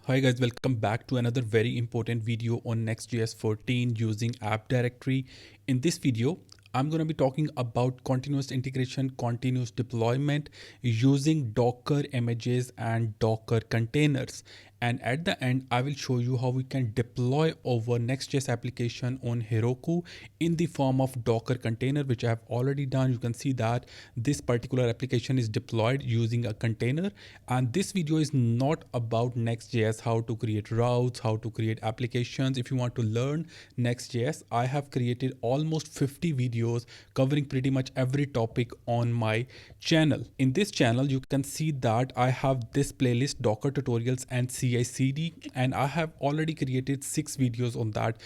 Hi guys, welcome back to another very important video on Next.js 14 using app directory. In this video, I'm going to be talking about continuous integration, continuous deployment using Docker images and Docker containers. And at the end, I will show you how we can deploy our Next.js application on Heroku in the form of Docker container, which I have already done. You can see that this particular application is deployed using a container. And this video is not about Next.js, how to create routes, how to create applications. If you want to learn Next.js, I have created almost 50 videos covering pretty much every topic on my channel. In this channel, you can see that I have this playlist, Docker tutorials and CI/CD, and I have already created 6 videos on that.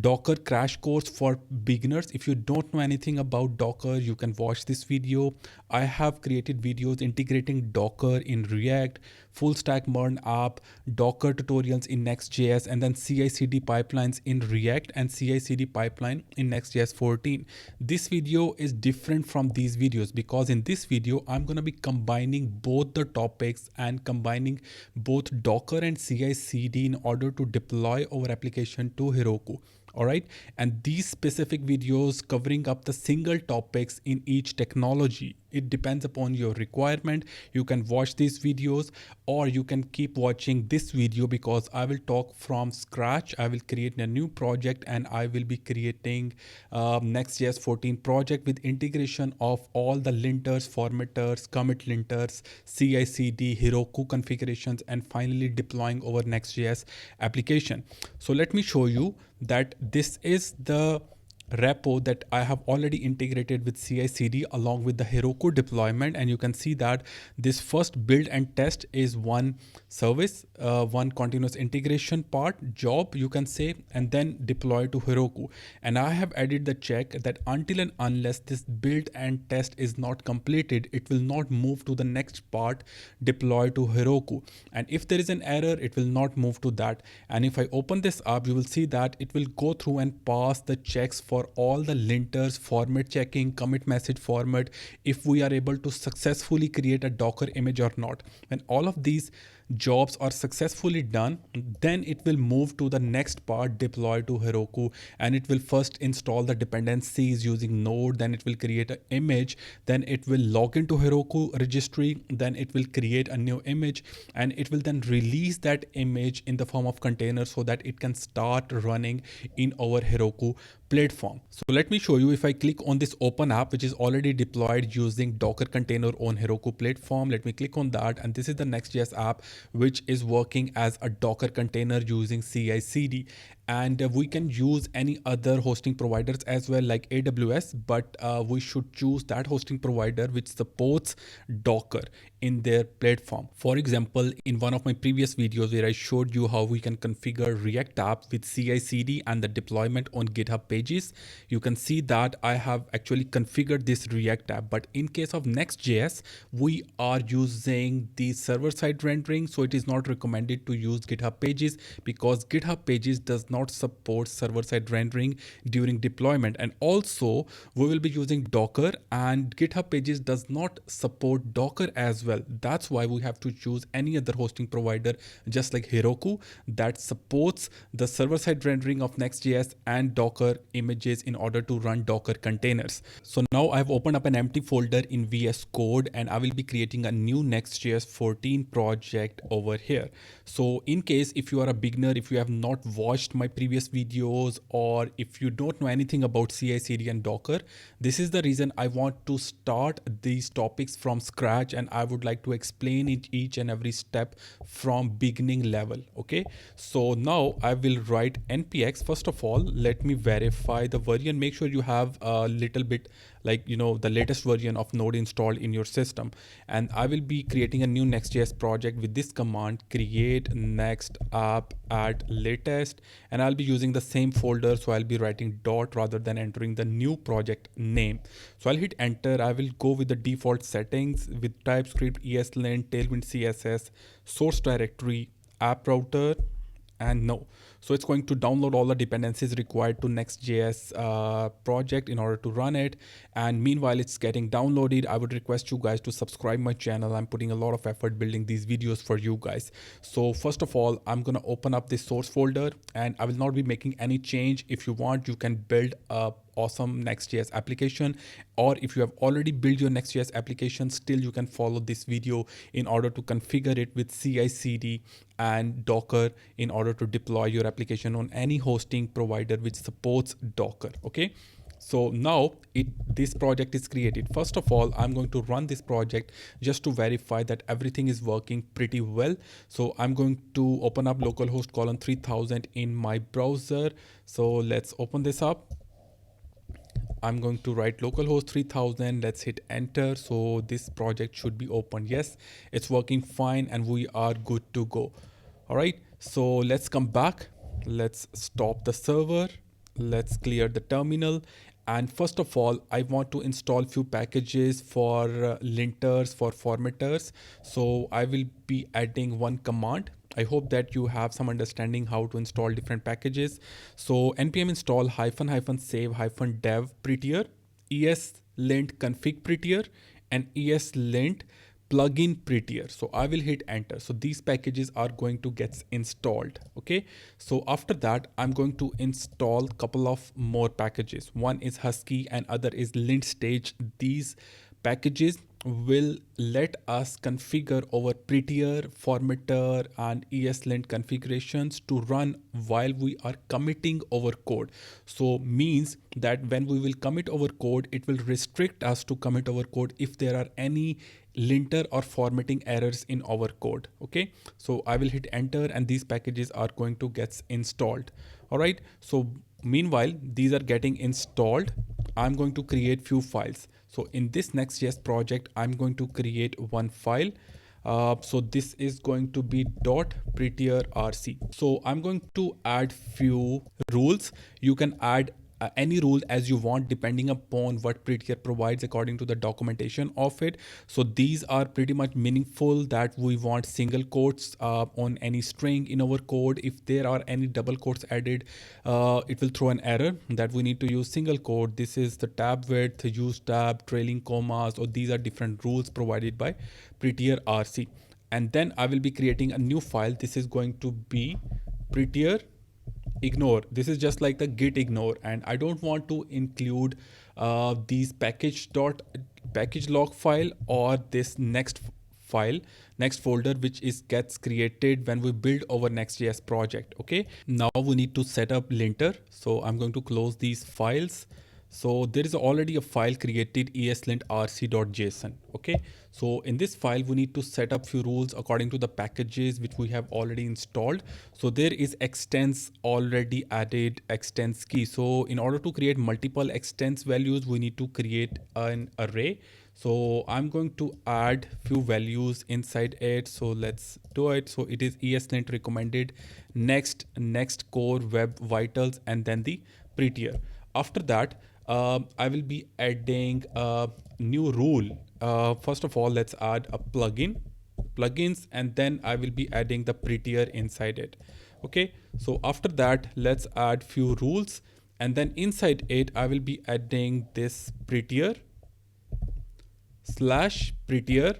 Docker crash course for beginners. If you don't know anything about Docker, you can watch this video. I have created videos integrating Docker in React, full stack Modern app, Docker tutorials in Next.js, and then CI/CD pipelines in React and CI/CD pipeline in Next.js 14. This video is different from these videos because in this video, I'm going to be combining both the topics and combining both Docker and CI/CD in order to deploy our application to Heroku. All right. And these specific videos covering up the single topics in each technology. It depends upon your requirement. You can watch these videos or you can keep watching this video because I will talk from scratch. I will create a new project and I will be creating Next.js 14 project with integration of all the linters, formatters, commit linters, CI/CD, Heroku configurations, and finally deploying our Next.js application. So let me show you that this is the repo that I have already integrated with CI/CD along with the Heroku deployment, and you can see that this first build and test is one service, one continuous integration part job you can say, and then deploy to Heroku. And I have added the check that until and unless this build and test is not completed, it will not move to the next part, deploy to Heroku. And if there is an error, it will not move to that. And if I open this up, you will see that it will go through and pass the checks for all the linters, format checking, commit message format, if we are able to successfully create a Docker image or not. When all of these jobs are successfully done, then it will move to the next part, deploy to Heroku, and it will first install the dependencies using Node, then it will create an image, then it will log into Heroku registry, then it will create a new image, and it will then release that image in the form of container so that it can start running in our Heroku platform. So let me show you. If I click on this open app, which is already deployed using Docker container on Heroku platform, let me click on that. And this is the Next.js app, which is working as a Docker container using CI/CD. And we can use any other hosting providers as well, like AWS, but we should choose that hosting provider which supports Docker in their platform. For example, in one of my previous videos where I showed you how we can configure React app with CI/CD and the deployment on GitHub pages, you can see that I have actually configured this React app. But in case of Next.js, we are using the server-side rendering, so it is not recommended to use GitHub pages because GitHub pages does not support server-side rendering during deployment. And also we will be using Docker, and GitHub pages does not support Docker as well. That's why we have to choose any other hosting provider just like Heroku that supports the server-side rendering of Next.js and Docker images in order to run Docker containers. So now I've opened up an empty folder in VS Code and I will be creating a new Next.js 14 project over here. So in case if you are a beginner, if you have not watched my previous videos, or if you don't know anything about CI/CD and Docker, this is the reason I want to start these topics from scratch, and I would like to explain it each and every step from beginning level. Okay, so now I will write npx. First of all, let me verify the version. Make sure you have a little bit, like, the latest version of Node installed in your system. And I will be creating a new Next.js project with this command, create next app at latest, and I'll be using the same folder. So I'll be writing dot rather than entering the new project name. So I'll hit enter. I will go with the default settings with TypeScript, eslint, tailwind CSS, source directory, app router, and no. So it's going to download all the dependencies required to Next.js project in order to run it. And meanwhile it's getting downloaded, I would request you guys to subscribe my channel. I'm putting a lot of effort building these videos for you guys. So first of all, I'm gonna open up this source folder, and I will not be making any change. If you want, you can build a awesome Next.js application, or if you have already built your Next.js application, still you can follow this video in order to configure it with CI/CD and Docker in order to deploy your application on any hosting provider which supports Docker. Okay, so now this project is created. First of all, I'm going to run this project just to verify that everything is working pretty well. So I'm going to open up localhost colon 3000 in my browser. So let's open this up. I'm going to write localhost 3000. Let's hit enter. So this project should be open. Yes, it's working fine and we are good to go. All right, so let's come back. Let's stop the server. Let's clear the terminal. And first of all, I want to install few packages for linters, for formatters. So I will be adding one command. I hope that you have some understanding how to install different packages. So npm install --save -dev prettier, eslint config prettier, and eslint plugin prettier. So I will hit enter. So these packages are going to get installed. Okay, so after that I'm going to install a couple of more packages. One is husky and other is lint-staged. These packages will let us configure our prettier, formatter, and eslint configurations to run while we are committing our code. So means that when we will commit our code, it will restrict us to commit our code if there are any linter or formatting errors in our code. Okay, so I will hit enter and these packages are going to get installed. All right, so meanwhile these are getting installed, I'm going to create few files. So in this Next.js project, I'm going to create one file. So this is going to be .prettierrc. So I'm going to add few rules. You can add any rule as you want depending upon what Prettier provides according to the documentation of it. So these are pretty much meaningful that we want single quotes on any string in our code. If there are any double quotes added, it will throw an error that we need to use single quote. This is the tab width, use tab, trailing commas, or these are different rules provided by Prettier RC. And then I will be creating a new file. This is going to be Prettier ignore. This is just like the git ignore, and I don't want to include these package log file or this next folder which is gets created when we build our Next.js project. Okay, now we need to set up linter. So I'm going to close these files. So there is already a file created, eslint-rc.json. Okay, so in this file we need to set up few rules according to the packages which we have already installed. So there is extents already added, extents key. So in order to create multiple extents values, we need to create an array. So I'm going to add few values inside it. So let's do it. So it is eslint recommended, next core web vitals, and then the prettier. After that, I will be adding a new rule. First of all, let's add a plugins, and then I will be adding the prettier inside it. Okay, so after that, let's add few rules, and then inside it, I will be adding this prettier / prettier,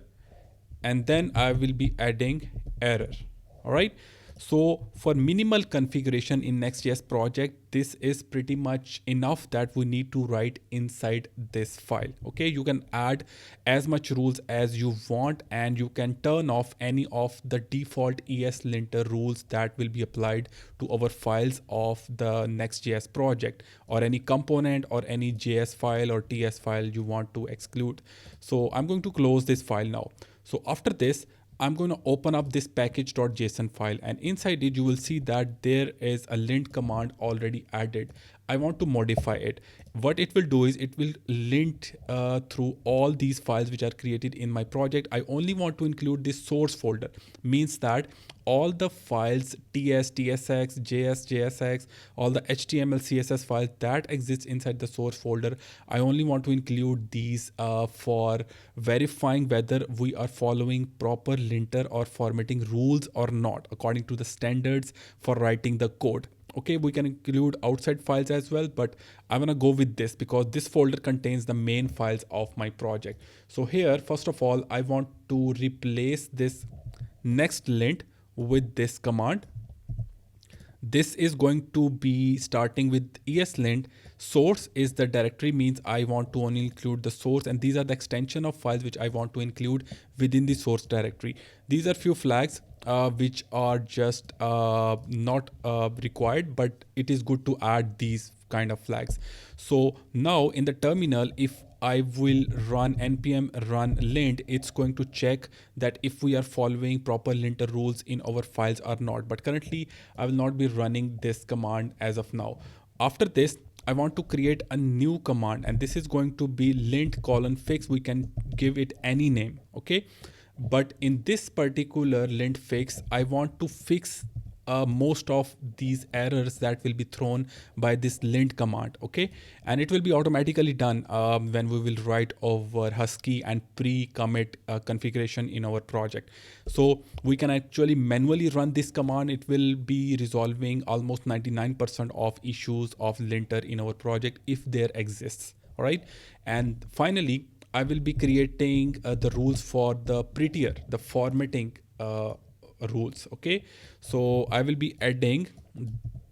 and then I will be adding error. All right. So for minimal configuration in Next.js project, this is pretty much enough that we need to write inside this file. Okay, you can add as much rules as you want, and you can turn off any of the default ESLinter rules that will be applied to our files of the Next.js project, or any component or any JS file or TS file you want to exclude. So I'm going to close this file now. So after this, I'm going to open up this package.json file, and inside it you will see that there is a lint command already added. I want to modify it. What it will do is it will lint through all these files which are created in my project. I only want to include this source folder. Means that all the files, ts, tsx, js, jsx, all the html, css files that exist inside the source folder. I only want to include these for verifying whether we are following proper linter or formatting rules or not, according to the standards for writing the code. Okay, we can include outside files as well, but I'm gonna go with this because this folder contains the main files of my project. So here, first of all, I want to replace this next lint with this command. This is going to be starting with eslint. Source is the directory, means I want to only include the source, and these are the extension of files which I want to include within the source directory. These are few flags which are just not required, but it is good to add these kind of flags. So now in the terminal, if I will run npm run lint, it's going to check that if we are following proper linter rules in our files or not. But currently I will not be running this command as of now. After this, I want to create a new command, and this is going to be lint:fix. We can give it any name, okay? But in this particular lint fix, I want to fix most of these errors that will be thrown by this lint command, okay? And it will be automatically done when we will write over husky and pre-commit configuration in our project. So we can actually manually run this command. It will be resolving almost 99% of issues of linter in our project if there exists, all right? And finally, I will be creating the rules for the prettier, the formatting rules, okay? So I will be adding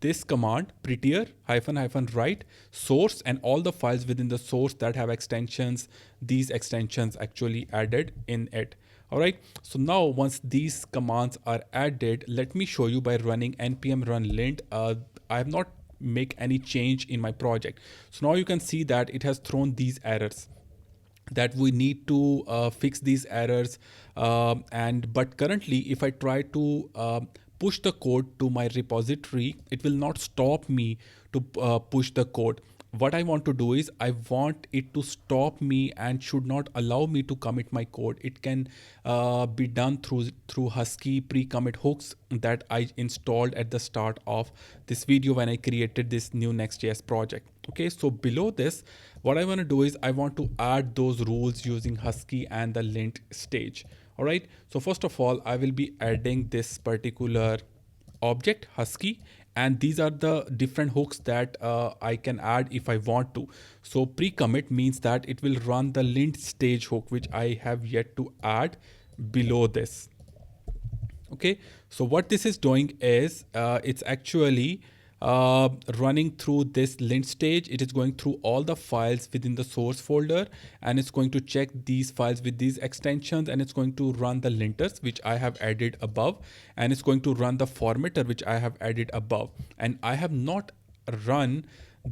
this command, prettier -- write source, and all the files within the source that have extensions, these extensions actually added in it. All right, so now once these commands are added, let me show you by running npm run lint. I have not make any change in my project. So now you can see that it has thrown these errors, that we need to fix these errors. But currently, if I try to push the code to my repository, it will not stop me to push the code. What I want to do is I want it to stop me and should not allow me to commit my code. It can be done through husky pre-commit hooks that I installed at the start of this video when I created this new Next.js project. Okay, so below this, what I want to do is I want to add those rules using husky and the lint stage. All right, so first of all, I will be adding this particular object husky, and these are the different hooks that I can add if I want to. So pre-commit means that it will run the lint-staged hook, which I have yet to add below this. Okay, so what this is doing is it's actually running through this lint stage. It is going through all the files within the source folder, and it's going to check these files with these extensions, and it's going to run the linters, which I have added above, and it's going to run the formatter, which I have added above. And I have not run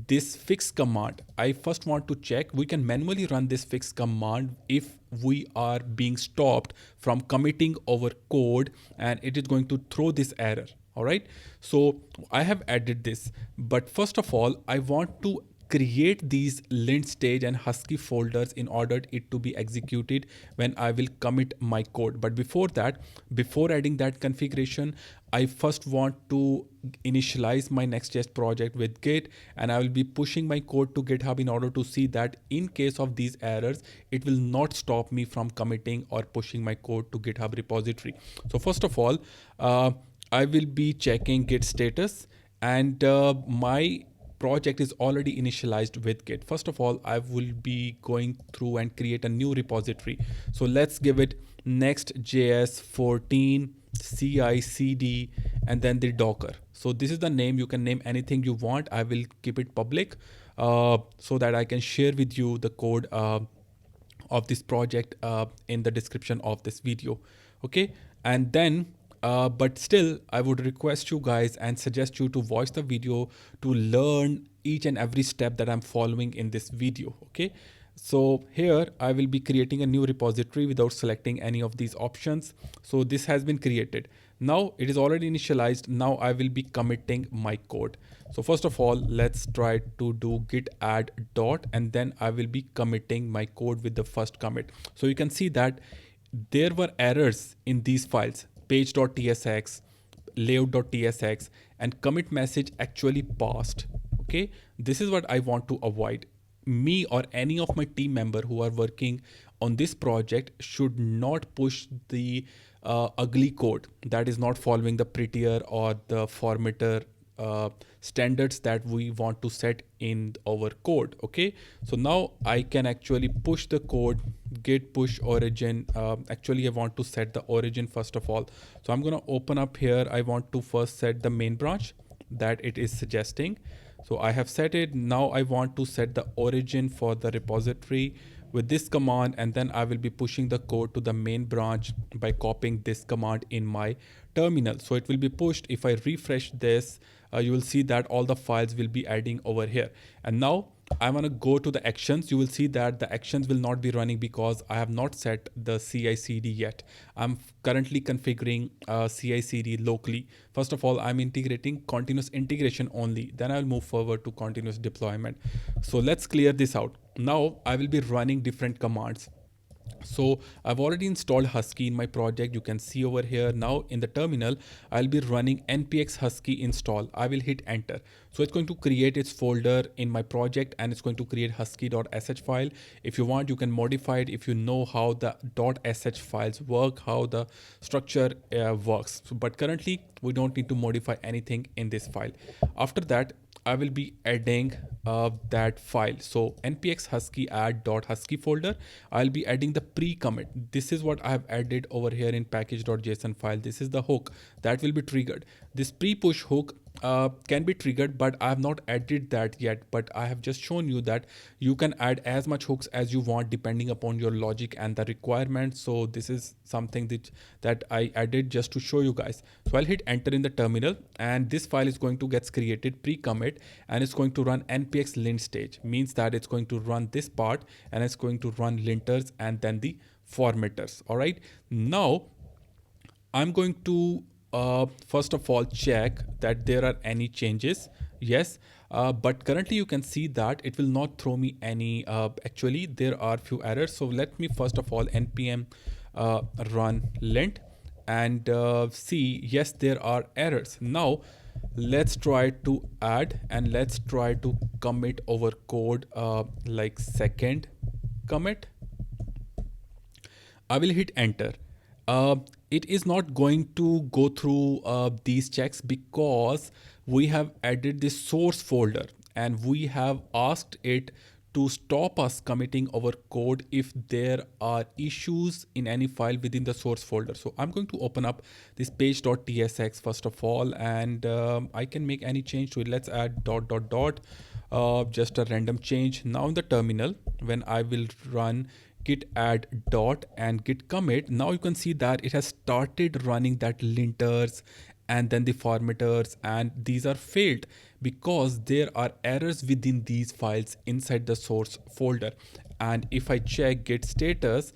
this fix command. I first want to check. We can manually run this fix command if we are being stopped from committing our code, and it is going to throw this error. All right, so I have added this, but first of all, I want to create these lint stage and husky folders in order it to be executed when I will commit my code. But before that, before adding that configuration, I first want to initialize my Next.js project with Git, and I will be pushing my code to GitHub in order to see that in case of these errors, it will not stop me from committing or pushing my code to GitHub repository. So first of all, I will be checking Git status, and my project is already initialized with Git. First of all, I will be going through and create a new repository. So let's give it Next.js 14 CI/CD and then the Docker. So this is the name. You can name anything you want. I will keep it public so that I can share with you the code of this project in the description of this video. Okay, and then but still, I would request you guys and suggest you to watch the video to learn each and every step that I'm following in this video. Okay, so here I will be creating a new repository without selecting any of these options. So this has been created. Now it is already initialized. Now I will be committing my code. So first of all, let's try to do git add dot, and then I will be committing my code with the first commit. So you can see that there were errors in these files, page.tsx, layout.tsx and commit message actually passed. Okay, this is what I want to avoid. Me or any of my team member who are working on this project should not push the ugly code that is not following the prettier or the formatter standards that we want to set in our code. Okay, so now I can actually push the code, git push origin. Actually I want to set the origin first of all, so I'm going to open up here. I want to first set the main branch that it is suggesting. So I have set it. Now I want to set the origin for the repository with this command, and then I will be pushing the code to the main branch by copying this command in my terminal. So it will be pushed. If I refresh this, you will see that all the files will be adding over here. And now I want to go to the actions. You will see that the actions will not be running because I have not set the CI/CD yet. I'm currently configuring CI/CD locally. First of all, I'm integrating continuous integration only. Then I'll move forward to continuous deployment. So let's clear this out. Now I will be running different commands. So I've already installed Husky in my project. You can see over here. Now in the terminal, I'll be running npx husky install. I will hit enter. So it's going to create its folder in my project, and it's going to create husky.sh file. If you want, you can modify it if you know how the .sh files work, how the structure works. But currently we don't need to modify anything in this file. After that, I will be adding that file. So npx husky add.husky folder. I'll be adding the pre-commit. This is what I have added over here in package.json file. This is the hook that will be triggered. This pre-push hook can be triggered, but I have not added that yet. But I have just shown you that you can add as much hooks as you want depending upon your logic and the requirements. So this is something that I added just to show you guys. So I'll hit enter in the terminal, and this file is going to get created pre-commit, and it's going to run npx lint-staged. Means that it's going to run this part, and it's going to run linters and then the formatters. All right, now I'm going to first of all check that there are any changes. Yes, but currently you can see that it will not throw me any. Actually there are few errors. So let me first of all npm run lint and see, yes, there are errors. Now let's try to add, and let's try to commit our code like second commit. I will hit enter. It is not going to go through these checks because we have added this source folder, and we have asked it to stop us committing our code if there are issues in any file within the source folder. So I'm going to open up this page.tsx first of all, and I can make any change to it. Let's add ... just a random change. Now in the terminal, when I will run git add dot and git commit, now you can see that it has started running that linters and then the formatters, and these are failed because there are errors within these files inside the source folder. And if I check git status,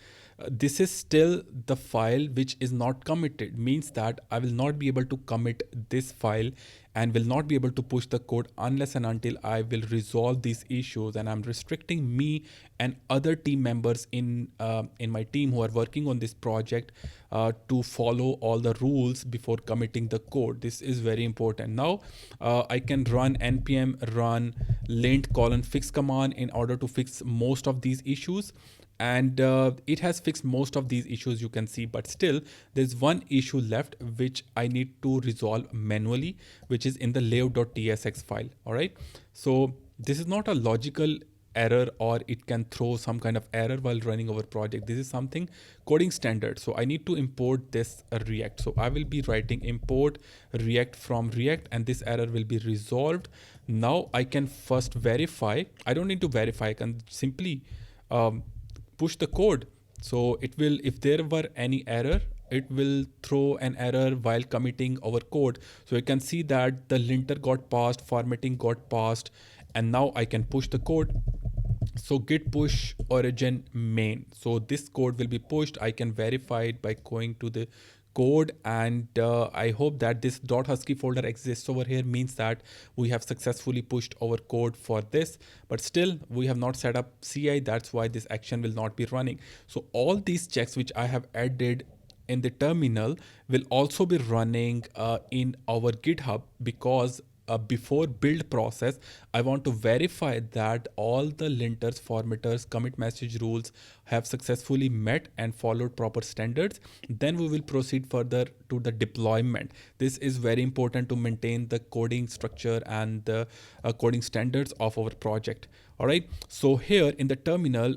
this is still the file which is not committed. Means that I will not be able to commit this file and will not be able to push the code unless and until I will resolve these issues. And I'm restricting me and other team members in my team who are working on this project to follow all the rules before committing the code. This is very important. Now I can run npm run lint::fix command in order to fix most of these issues. And it has fixed most of these issues, you can see, but still there's one issue left which I need to resolve manually, which is in the layout.tsx file. All right, so this is not a logical error, or it can throw some kind of error while running our project. This is something coding standard. So I need to import this React. So I will be writing import React from React, and this error will be resolved. Now I can first verify. I don't need to verify. I can simply push the code. So it will, if there were any error, it will throw an error while committing our code. So you can see that the linter got passed, formatting got passed, and now I can push the code. So git push origin main. So this code will be pushed. I can verify it by going to the code, and I hope that this .husky folder exists over here, means that we have successfully pushed our code for this. But still we have not set up CI, that's why this action will not be running. So all these checks which I have added in the terminal will also be running in our GitHub, because before build process, I want to verify that all the linters, formatters, commit message rules have successfully met and followed proper standards. Then we will proceed further to the deployment. This is very important to maintain the coding structure and the coding standards of our project. All right. So here in the terminal,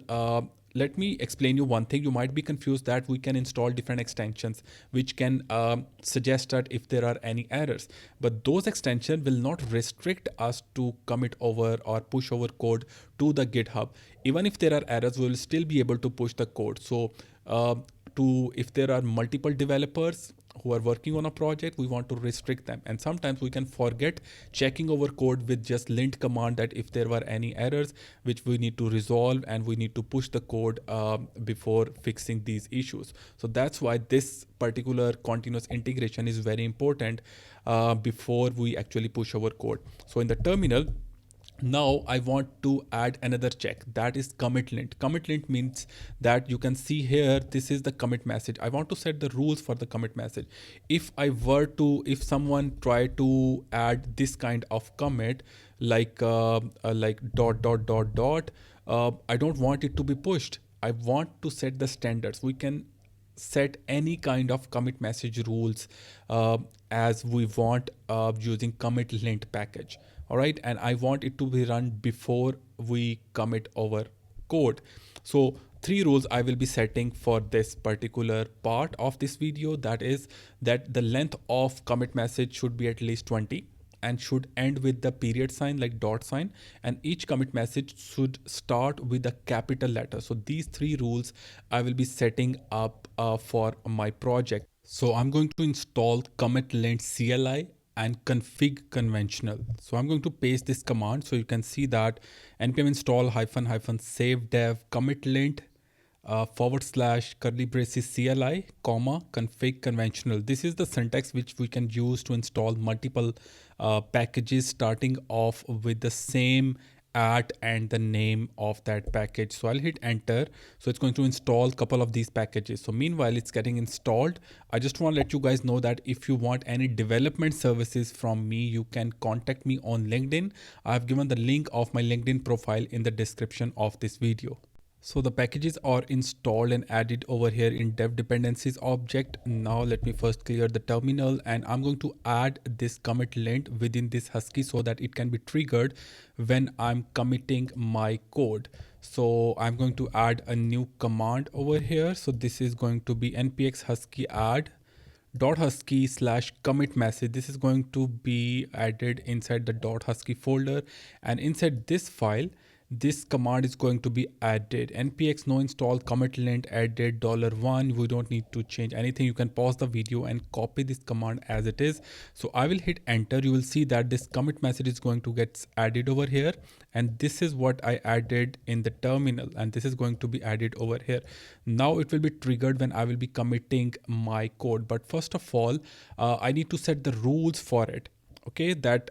let me explain you one thing. You might be confused that we can install different extensions which can suggest that if there are any errors, but those extensions will not restrict us to commit over or push over code to the GitHub. Even if there are errors, we will still be able to push the code. So if there are multiple developers who are working on a project, we want to restrict them. And sometimes we can forget checking over code with just lint command, that if there were any errors which we need to resolve, and we need to push the code before fixing these issues. So that's why this particular continuous integration is very important before we actually push our code. So in the terminal, now I want to add another check, that is commitlint. Commitlint means that you can see here, this is the commit message. I want to set the rules for the commit message. If someone try to add this kind of commit, like dot dot dot dot, I don't want it to be pushed. I want to set the standards. We can set any kind of commit message rules as we want using commitlint package. All right, and I want it to be run before we commit our code. So 3 rules I will be setting for this particular part of this video. That is that the length of commit message should be at least 20 and should end with the period sign, like dot sign, and each commit message should start with a capital letter. So these 3 rules I will be setting up for my project. So I'm going to install commitlint CLI and config conventional. So I'm going to paste this command. So you can see that npm install -- save dev commitlint / curly braces CLI, config conventional. This is the syntax which we can use to install multiple packages, starting off with the same at and the name of that package. So I'll hit enter. So it's going to install a couple of these packages. So meanwhile it's getting installed, I just want to let you guys know that if you want any development services from me, you can contact me on LinkedIn. I've given the link of my LinkedIn profile in the description of this video. So the packages are installed and added over here in dev dependencies object. Now let me first clear the terminal, and I'm going to add this commit lint within this husky so that it can be triggered when I'm committing my code. So I'm going to add a new command over here. So this is going to be npx husky add .husky / commit message. This is going to be added inside the .husky folder, and inside this file this command is going to be added. Npx no install commitlint added $1. We don't need to change anything. You can pause the video and copy this command as it is. So I will hit enter. You will see that this commit message is going to get added over here, and this is what I added in the terminal, and this is going to be added over here. Now it will be triggered when I will be committing my code, but first of all I need to set the rules for it. Okay, that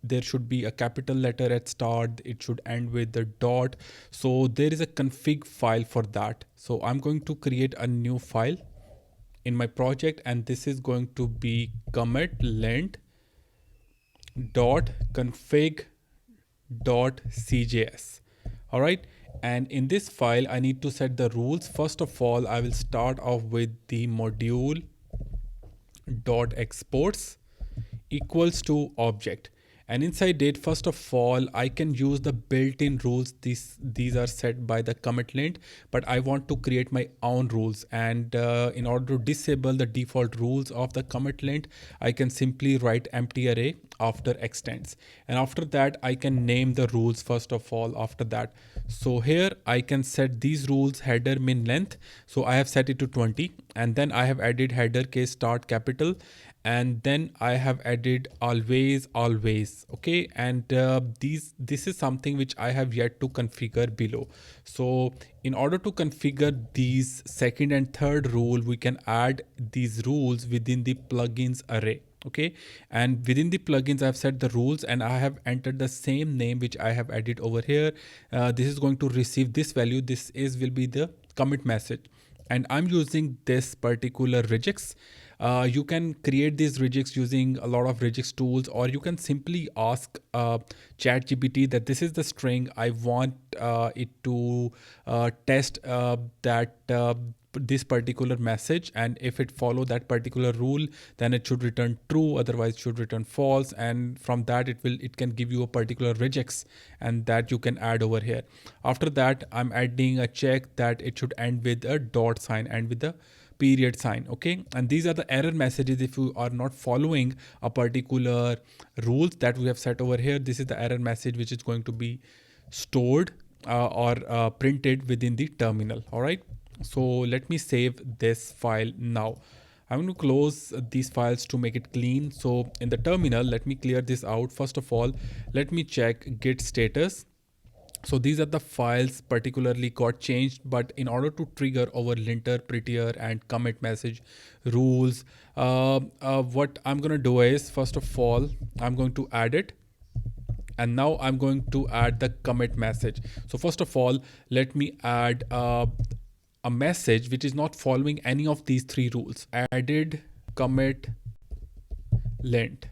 there should be a capital letter at start, it should end with the dot. So there is a config file for that. So I'm going to create a new file in my project, and this is going to be commitlint.config.cjs. all right, and in this file I need to set the rules. First of all, I will start off with the module.exports equals to object, and inside it, first of all, I can use the built-in rules. These are set by the commitlint, but I want to create my own rules, and in order to disable the default rules of the commitlint, I can simply write empty array after extends, and after that I can name the rules first of all after that. So here I can set these rules header min length, so I have set it to 20, and then I have added header case start capital, and then I have added always. Okay, and this is something which I have yet to configure below. So in order to configure these second and third rule, we can add these rules within the plugins array. Okay, and within the plugins I've set the rules, and I have entered the same name which I have added over here. This is going to receive this value. This will be the commit message. and I'm using this particular regex. You can create these regex using a lot of regex tools, or you can simply ask ChatGPT that this is the string I want it to test that this particular message, and if it follow that particular rule, then it should return true, otherwise it should return false, and from that it can give you a particular regex, and that you can add over here. After that, I'm adding a check that it should end with a dot sign and with the period sign. Okay, and these are the error messages if you are not following a particular rules that we have set over here. This is the error message which is going to be stored or printed within the terminal. All right, so let me save this file now. I'm going to close these files to make it clean. So in the terminal, let me clear this out. First of all, let me check git status. So these are the files particularly got changed, but in order to trigger our linter, prettier and commit message rules, what I'm going to do is, first of all, I'm going to add it. And now I'm going to add the commit message. So first of all, let me add a message which is not following any of these three rules. Added commit lint.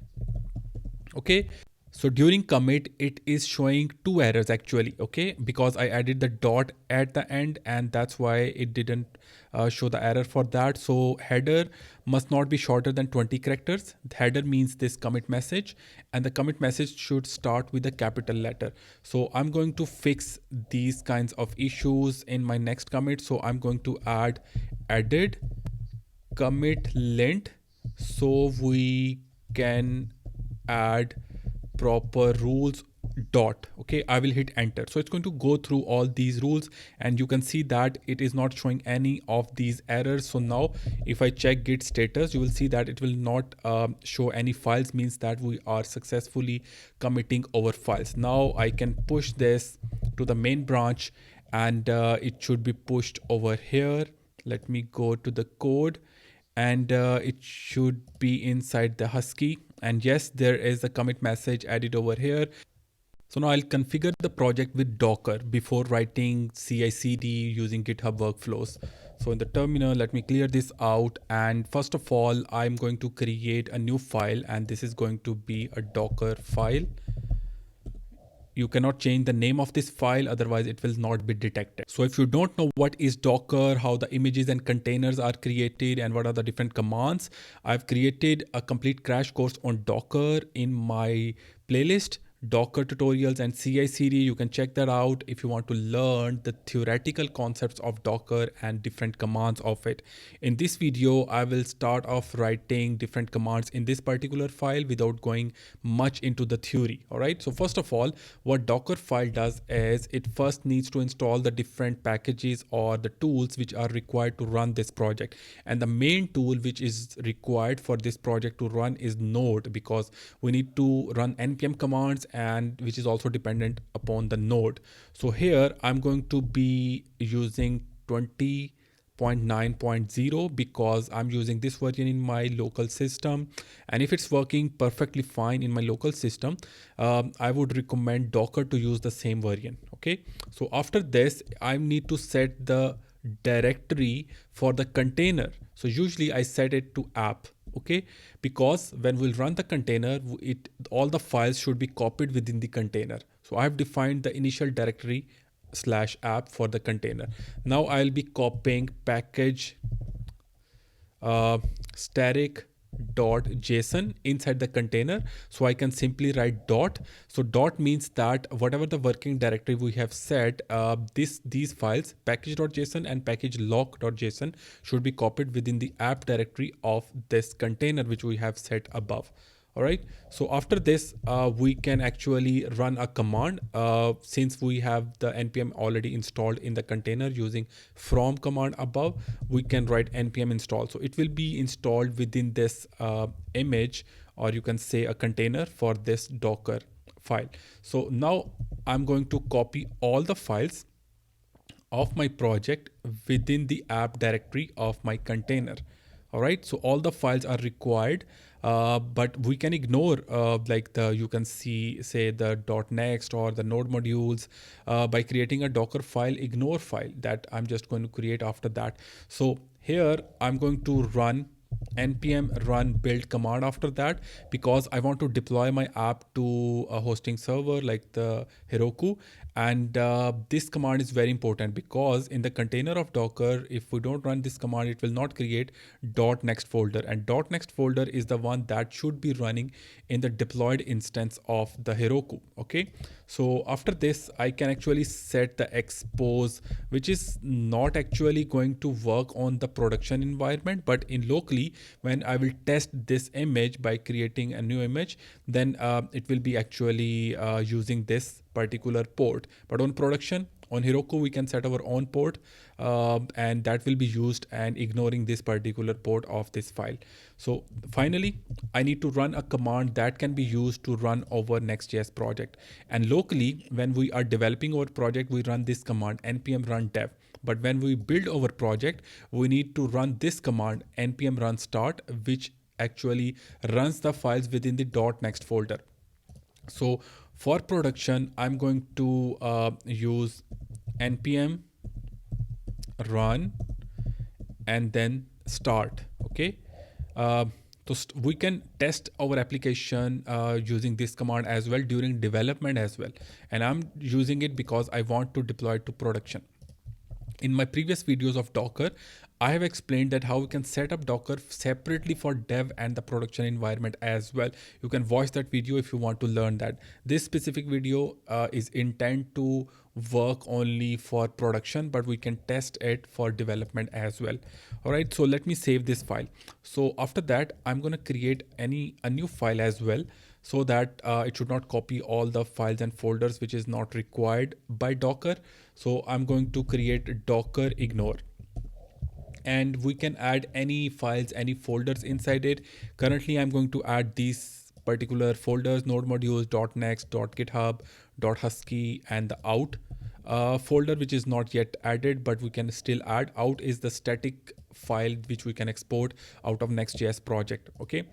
Okay, so during commit it is showing two errors actually. Okay, because I added the dot at the end, and that's why it didn't show the error for that. So header must not be shorter than 20 characters. The header means this commit message, and the commit message should start with a capital letter. So I'm going to fix these kinds of issues in my next commit. So I'm going to add added commit lint, so we can add proper rules dot. Okay, I will hit enter. So it's going to go through all these rules, and you can see that it is not showing any of these errors. So now if I check git status, you will see that it will not show any files, means that we are successfully committing our files. Now I can push this to the main branch, and it should be pushed over here. Let me go to the code, and it should be inside the husky. And yes, there is a commit message added over here. So now I'll configure the project with Docker before writing CI/CD using GitHub Workflows. So in the terminal, let me clear this out. And first of all, I'm going to create a new file, and this is going to be a Docker file. You cannot change the name of this file, otherwise it will not be detected. So if you don't know what is Docker, how the images and containers are created, and what are the different commands, I've created a complete crash course on Docker in my playlist, Docker tutorials and CI/CD. You can check that out if you want to learn the theoretical concepts of Docker and different commands of it. In this video, I will start off writing different commands in this particular file without going much into the theory. All right. So first of all, what Docker file does is it first needs to install the different packages or the tools which are required to run this project. And the main tool which is required for this project to run is Node, because we need to run npm commands, and which is also dependent upon the node. So here I'm going to be using 20.9.0 because I'm using this version in my local system, and if it's working perfectly fine in my local system, I would recommend Docker to use the same version. Okay, so after this I need to set the directory for the container. So usually I set it to app. Okay, because when we'll run the container, all the files should be copied within the container. So I have defined the initial directory /app for the container. Now I'll be copying package static.json inside the container, so I can simply write dot. So dot means that whatever the working directory we have set, these files package.json and package.lock.json should be copied within the app directory of this container which we have set above. All right, so after this we can actually run a command. Since we have the npm already installed in the container using from command above, we can write npm install. So it will be installed within this image, or you can say a container for this Docker file. So now I'm going to copy all the files of my project within the app directory of my container. All right, so all the files are required but we can ignore like you can see say the .next or the node modules by creating a Docker file ignore file that I'm just going to create after that. So here I'm going to run npm run build command after that, because I want to deploy my app to a hosting server like the Heroku. And this command is very important, because in the container of Docker, if we don't run this command, it will not create .next folder, and .next folder is the one that should be running in the deployed instance of the Heroku. Okay, so after this I can actually set the expose, which is not actually going to work on the production environment, but in locally when I will test this image by creating a new image, then it will be actually using this particular port. But on production on Heroku, we can set our own port, and that will be used and ignoring this particular port of this file. So finally, I need to run a command that can be used to run our Next.js project. And locally, when we are developing our project, we run this command npm run dev. But when we build our project, we need to run this command npm run start, which actually runs the files within the .next folder. So for production, I'm going to use npm run and then start. Okay, so we can test our application using this command as well during development as well, and I'm using it because I want to deploy it to production. In my previous videos of Docker, I have explained that how we can set up Docker separately for dev and the production environment as well. You can watch that video if you want to learn that. This specific video is intent to work only for production, but we can test it for development as well. All right, so let me save this file. So after that, I'm going to create a new file as well, so that it should not copy all the files and folders, which is not required by Docker. So I'm going to create docker ignore, and we can add any files, any folders inside it. Currently, I'm going to add these particular folders: node modules, .next, .github, .husky, and the out folder, which is not yet added, but we can still add. Out is the static file which we can export out of Next.js project. Okay,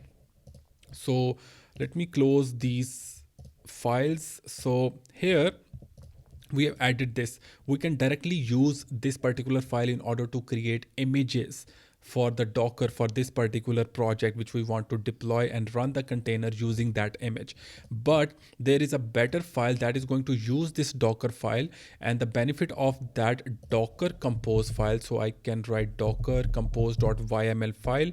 so let me close these files. So here we have added this. We can directly use this particular file in order to create images for the Docker for this particular project, which we want to deploy and run the container using that image. But there is a better file that is going to use this Docker file, and the benefit of that docker compose file. So I can write docker-compose.yml file.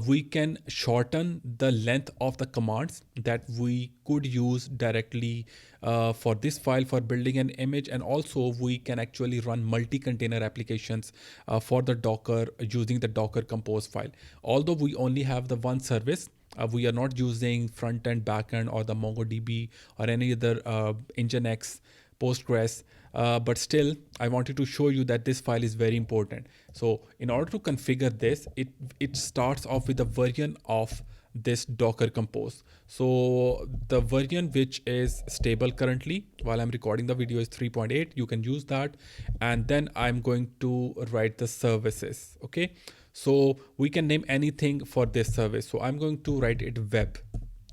We can shorten the length of the commands that we could use directly for this file for building an image, and also we can actually run multi-container applications for the Docker using the docker compose file. Although we only have the one service, we are not using front end, back end, or the MongoDB or any other Nginx, Postgres, but still I wanted to show you that this file is very important. So in order to configure this, it starts off with a version of this docker compose. So the version which is stable currently while I'm recording the video is 3.8. You can use that, and then I'm going to write the services. Okay, so we can name anything for this service. So I'm going to write it web.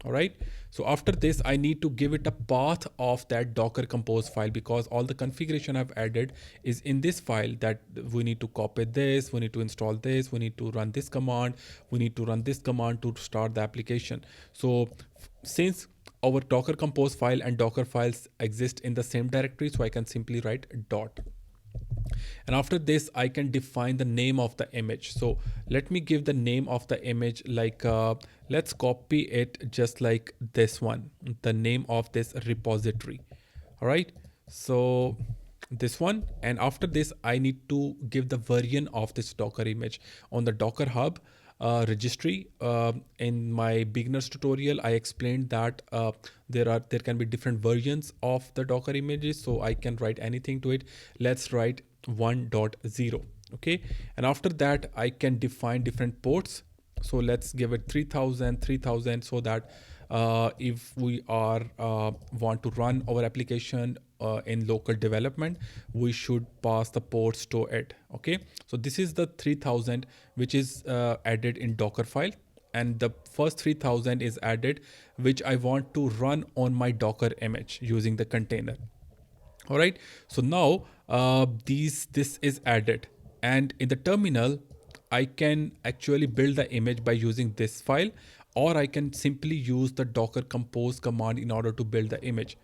All right, so after this I need to give it a path of that docker compose file, because all the configuration I've added is in this file. That we need to copy this, we need to install this, we need to run this command, we need to run this command to start the application. So since our docker compose file and docker files exist in the same directory, so I can simply write dot. And after this, I can define the name of the image. So let me give the name of the image, like let's copy it just like this one, the name of this repository. All right, so this one. And after this, I need to give the version of this Docker image on the Docker Hub registry. In my beginners tutorial, I explained that there can be different versions of the Docker images, so I can write anything to it. Let's write 1.0. Okay, and after that I can define different ports. So let's give it 3000, so that if we are want to run our application in local development, we should pass the ports to it. Okay, so this is the 3000 which is added in Docker file, and the first 3000 is added, which I want to run on my Docker image using the container. All right, so now this is added, and in the terminal I can actually build the image by using this file, or I can simply use the docker compose command in order to build the image.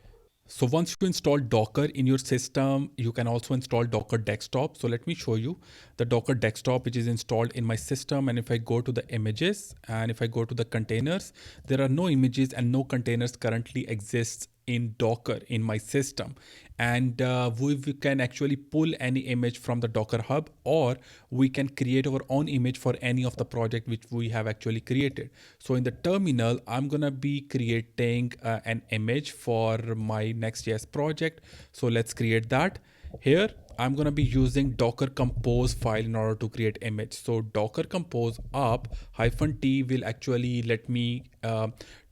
So once you install Docker in your system, you can also install Docker Desktop. So let me show you the Docker Desktop, which is installed in my system. And if I go to the images and if I go to the containers, there are no images and no containers currently exists in Docker in my system. And we can actually pull any image from the Docker Hub, or we can create our own image for any of the project which we have actually created. So in the terminal, I'm gonna be creating an image for my Next.js project. So let's create that. Here I'm gonna be using docker compose file in order to create image. So docker compose up -t will actually let me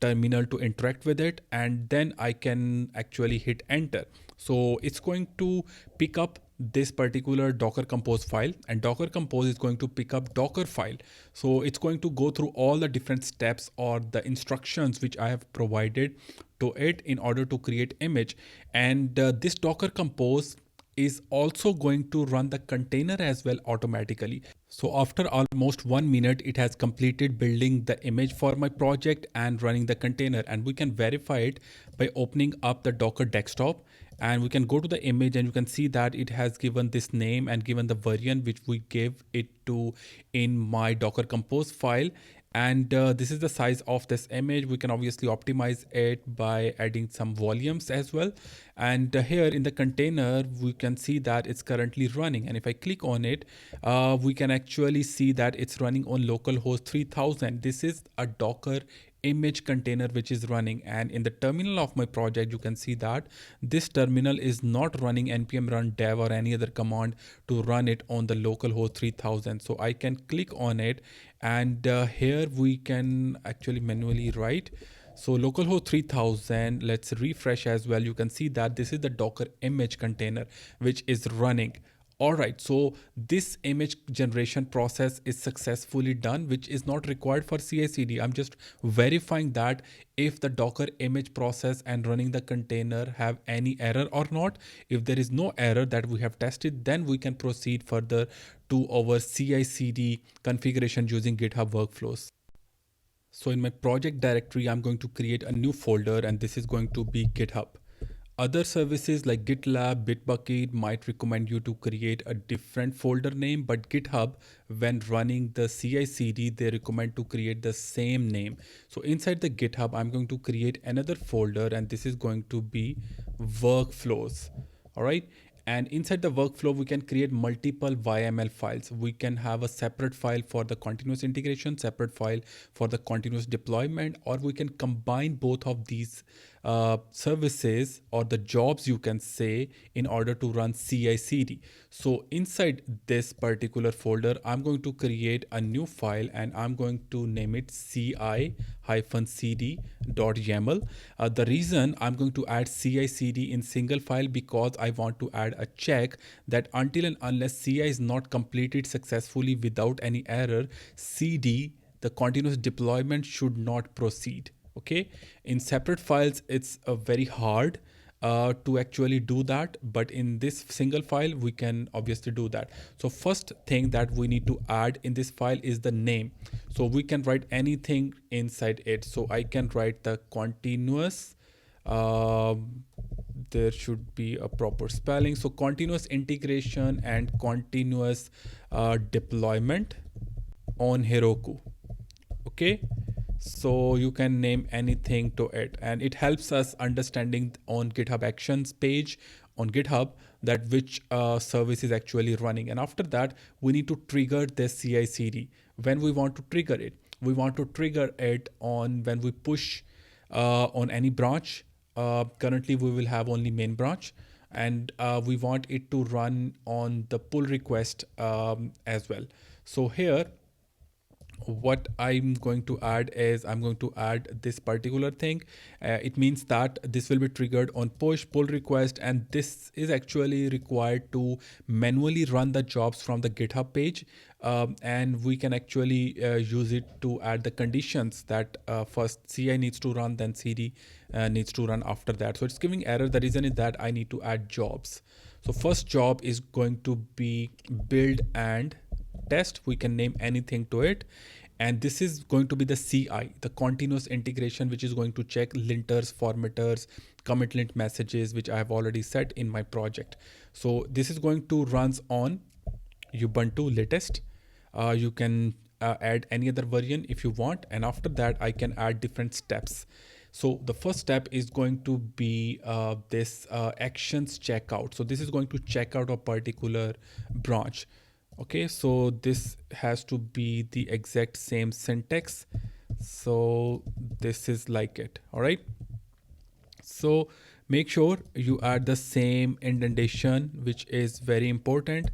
terminal to interact with it, and then I can actually hit enter. So it's going to pick up this particular docker compose file, and docker compose is going to pick up docker file. So it's going to go through all the different steps or the instructions which I have provided to it in order to create image. And this docker compose is also going to run the container as well automatically. So after almost 1 minute, it has completed building the image for my project and running the container. And we can verify it by opening up the Docker desktop, and we can go to the image and you can see that it has given this name and given the variant which we gave it to in my Docker compose file. And this is the size of this image. We can obviously optimize it by adding some volumes as well. And here in the container, we can see that it's currently running. And if I click on it, we can actually see that it's running on localhost 3000. This is a Docker image container which is running, and in the terminal of my project you can see that this terminal is not running npm run dev or any other command to run it on the localhost 3000. So I can click on it, and here we can actually manually write. So localhost 3000, let's refresh as well. You can see that this is the Docker image container which is running. All right, so this image generation process is successfully done, which is not required for CI/CD. I'm just verifying that if the Docker image process and running the container have any error or not. If there is no error that we have tested, then we can proceed further to our CI/CD configuration using GitHub Workflows. So in my project directory, I'm going to create a new folder, and this is going to be GitHub. Other services like GitLab, Bitbucket might recommend you to create a different folder name, but GitHub, when running the CI/CD, they recommend to create the same name. So inside the GitHub, I'm going to create another folder, and this is going to be workflows. All right. And inside the workflow, we can create multiple YML files. We can have a separate file for the continuous integration, separate file for the continuous deployment, or we can combine both of these services or the jobs, you can say, in order to run CI/CD. So inside this particular folder, I'm going to create a new file, and I'm going to name it ci-cd.yml. The reason I'm going to add CI/CD in single file, because I want to add a check that until and unless CI is not completed successfully without any error, CD, the continuous deployment, should not proceed. Okay, in separate files it's very hard to actually do that, but in this single file we can obviously do that. So first thing that we need to add in this file is the name. So we can write anything inside it. So I can write the continuous, there should be a proper spelling, so continuous integration and continuous deployment on Heroku. Okay, so you can name anything to it, and it helps us understanding on GitHub Actions page on GitHub that which service is actually running. And after that, we need to trigger this CI/CD. When we want to trigger it, we want to trigger it on when we push on any branch. Currently, we will have only main branch, and we want it to run on the pull request as well. So here what I'm going to add is I'm going to add this particular thing. It means that this will be triggered on push pull request, and this is actually required to manually run the jobs from the GitHub page. And we can actually use it to add the conditions that first CI needs to run, then CD needs to run after that. So it's giving error. The reason is that I need to add jobs. So first job is going to be build and test. We can name anything to it, and this is going to be the CI, the continuous integration, which is going to check linters, formatters, commit lint messages, which I have already set in my project. So this is going to runs on Ubuntu latest. You can add any other version if you want, and after that I can add different steps. So the first step is going to be this actions checkout. So this is going to check out a particular branch. Okay, so this has to be the exact same syntax. So this is like it. All right. So make sure you add the same indentation, which is very important.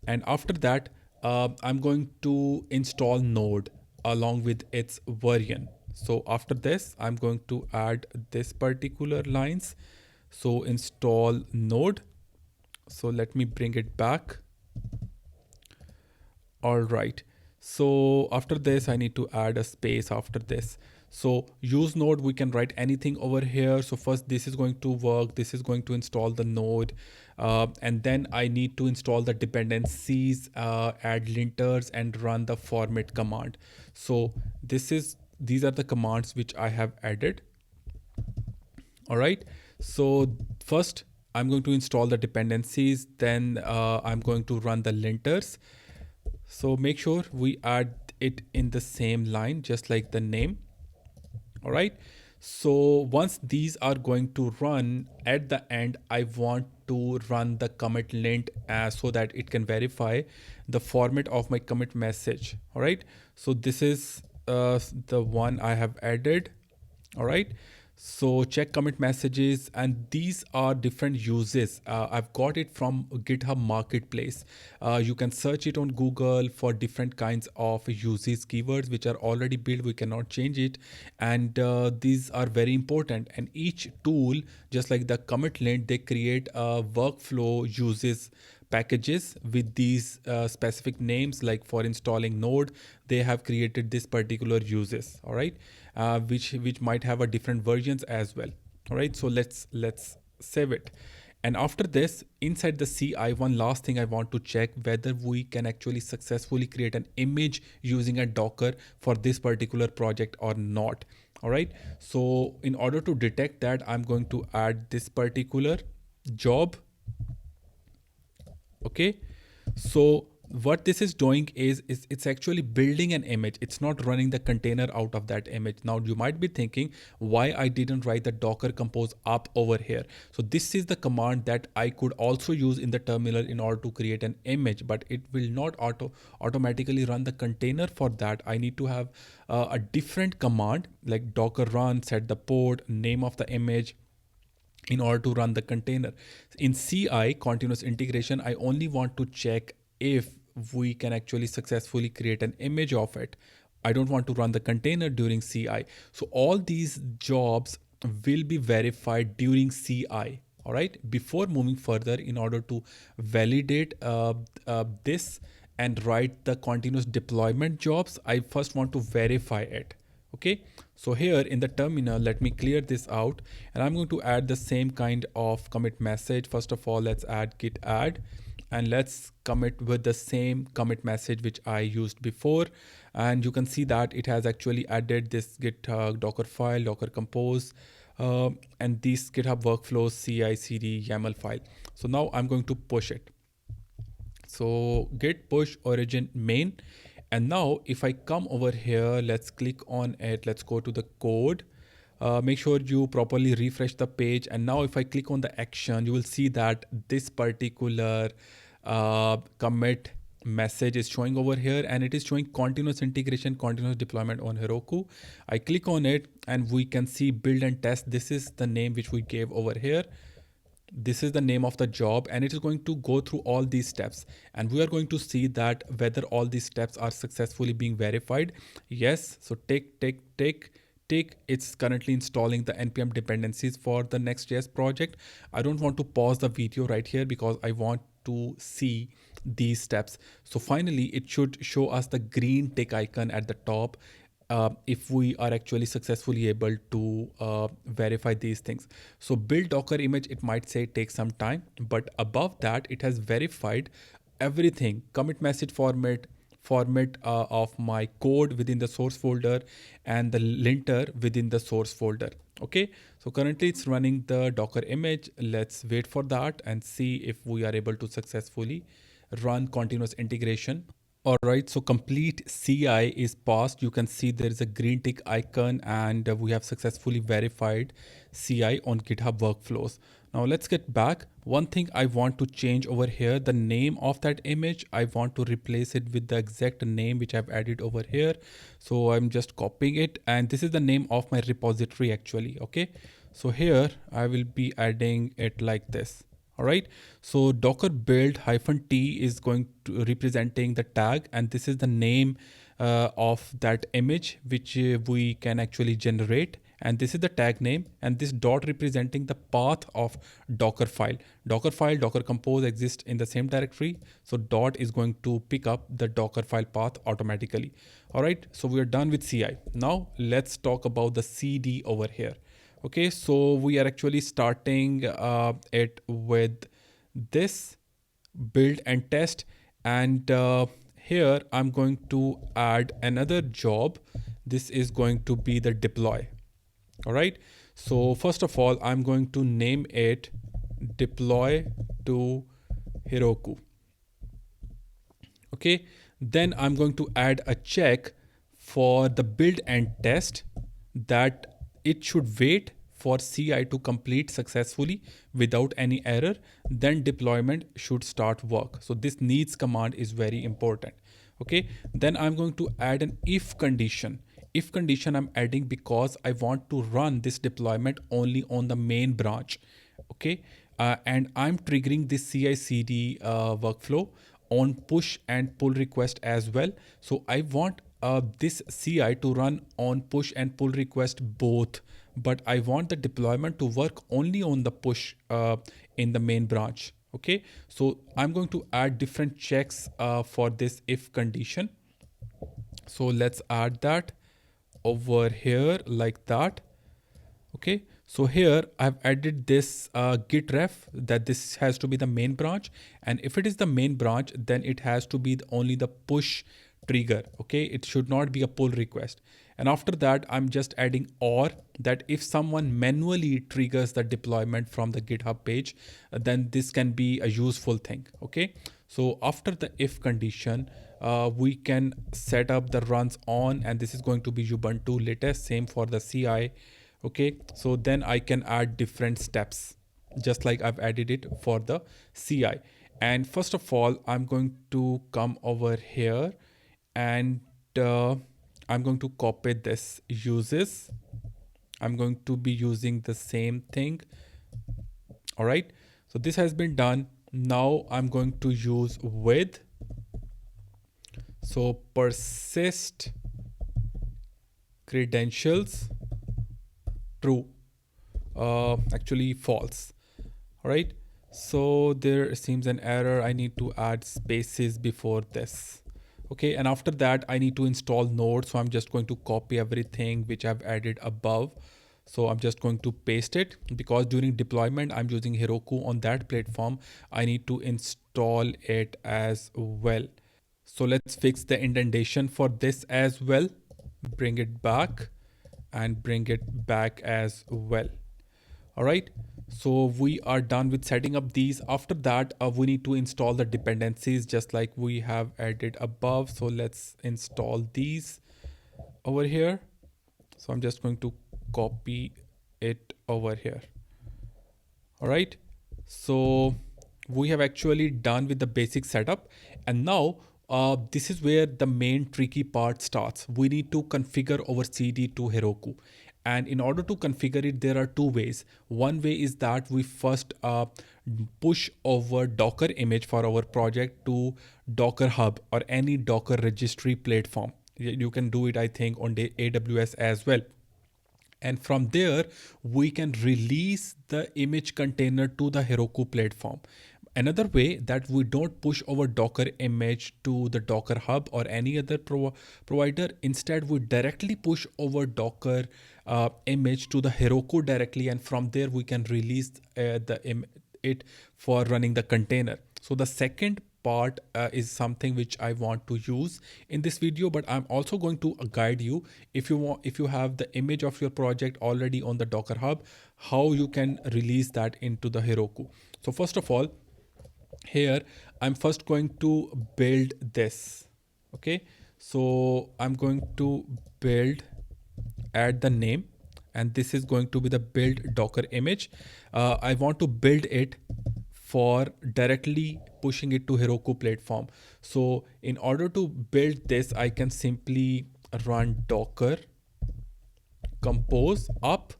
And after that, I'm going to install Node along with its version. So after this, I'm going to add this particular lines. So install Node. So let me bring it back. All right. So after this, I need to add a space after this. So use node, we can write anything over here. So first this is going to work. This is going to install the node. And then I need to install the dependencies, add linters and run the format command. So these are the commands which I have added. All right. So first I'm going to install the dependencies. Then I'm going to run the linters. So make sure we add it in the same line, just like the name. All right. So once these are going to run at the end, I want to run the commit lint so that it can verify the format of my commit message. All right. So this is the one I have added. All right. So check commit messages, and these are different uses. I've got it from GitHub Marketplace. You can search it on Google for different kinds of uses keywords which are already built. We cannot change it, and these are very important. And each tool, just like the commit lint, they create a workflow uses packages with these specific names. Like for installing node, they have created this particular uses. All right. Which might have a different versions as well. All right, so let's save it. And after this, inside the CI, one last thing I want to check whether we can actually successfully create an image using a Docker for this particular project or not. All right, so in order to detect that, I'm going to add this particular job. Okay, so what this is doing is it's actually building an image. It's not running the container out of that image. Now you might be thinking why I didn't write the docker compose up over here. So this is the command that I could also use in the terminal in order to create an image, but it will not automatically run the container. For that I need to have a different command like docker run, set the port, name of the image, in order to run the container. In CI, continuous integration, I only want to check if we can actually successfully create an image of it. I don't want to run the container during CI. So all these jobs will be verified during CI. All right. Before moving further, in order to validate this and write the continuous deployment jobs, I first want to verify it. Okay, so here in the terminal, let me clear this out, and I'm going to add the same kind of commit message. First of all, let's add git add, and let's commit with the same commit message which I used before. And you can see that it has actually added this git docker file, docker compose, and these GitHub Workflows CI CD YAML file. So now I'm going to push it. So git push origin main. And now if I come over here, let's click on it. Let's go to the code. Make sure you properly refresh the page. And now if I click on the action, you will see that this particular commit message is showing over here, and it is showing continuous integration, continuous deployment on Heroku. I click on it and we can see build and test. This is the name which we gave over here. This is the name of the job, and it is going to go through all these steps, and we are going to see that whether all these steps are successfully being verified. Yes, so tick. It's currently installing the npm dependencies for the Next.js project. I don't want to pause the video right here because I want to see these steps. So finally it should show us the green tick icon at the top if we are actually successfully able to verify these things. So build Docker image, it might say take some time, but above that it has verified everything: commit message format of my code within the source folder, and the linter within the source folder. Okay, so currently it's running the Docker image. Let's wait for that and see if we are able to successfully run continuous integration. All right, so complete CI is passed. You can see there is a green tick icon, and we have successfully verified CI on GitHub Workflows. Now let's get back. One thing I want to change over here, the name of that image, I want to replace it with the exact name which I've added over here. So I'm just copying it, and this is the name of my repository actually. Okay, so here I will be adding it like this. All right, so docker build -t is going to representing the tag, and this is the name of that image which we can actually generate, and this is the tag name, and this dot representing the path of docker file. Docker compose exist in the same directory, so dot is going to pick up the docker file path automatically. All right, so we are done with CI. Now let's talk about the CD over here. Okay, so we are actually starting it with this build and test, and here I'm going to add another job. This is going to be the deploy. All right, so first of all I'm going to name it deploy to Heroku. Okay, then I'm going to add a check for the build and test that it should wait for CI to complete successfully without any error, then deployment should start work. So this needs command is very important. Okay, then I'm going to add an if condition. If condition I'm adding because I want to run this deployment only on the main branch. Okay, and I'm triggering this CI/CD workflow on push and pull request as well. So I want this CI to run on push and pull request both, but I want the deployment to work only on the push in the main branch. Okay, so I'm going to add different checks for this if condition. So let's add that over here like that. Okay, so here I've added this git ref that this has to be the main branch, and if it is the main branch, then it has to be only the push trigger. Okay, it should not be a pull request. And after that I'm just adding or, that if someone manually triggers the deployment from the GitHub page, then this can be a useful thing. Okay, so after the if condition, we can set up the runs on, and this is going to be Ubuntu latest, same for the CI. Okay, so then I can add different steps just like I've added it for the CI. And first of all I'm going to come over here, and I'm going to copy this uses. I'm going to be using the same thing. All right, so this has been done. Now I'm going to use with. So persist credentials true, actually false. All right, so there seems an error. I need to add spaces before this. Okay, and after that I need to install Node, so I'm just going to copy everything which I've added above. So I'm just going to paste it, because during deployment I'm using Heroku on that platform. I need to install it as well. So let's fix the indentation for this as well. Bring it back and bring it back as well. All right, so we are done with setting up these. After that we need to install the dependencies just like we have added above. So let's install these over here. So I'm just going to copy it over here. All right, so we have actually done with the basic setup, and now this is where the main tricky part starts. We need to configure our CD to Heroku, And in order to configure it, there are two ways. One way is that we first push over Docker image for our project to Docker Hub or any Docker registry platform. You can do it, I think, on the AWS as well. And from there, we can release the image container to the Heroku platform. Another way that we don't push our Docker image to the Docker Hub or any other provider. Instead, we directly push our Docker image to the Heroku directly, and from there we can release it for running the container. So the second part is something which I want to use in this video, but I'm also going to guide you if you have the image of your project already on the Docker Hub, how you can release that into the Heroku. So first of all, here I'm first going to build this. Okay, so I'm going to add the name, and this is going to be the build Docker image. I want to build it for directly pushing it to Heroku platform. So in order to build this, I can simply run docker compose up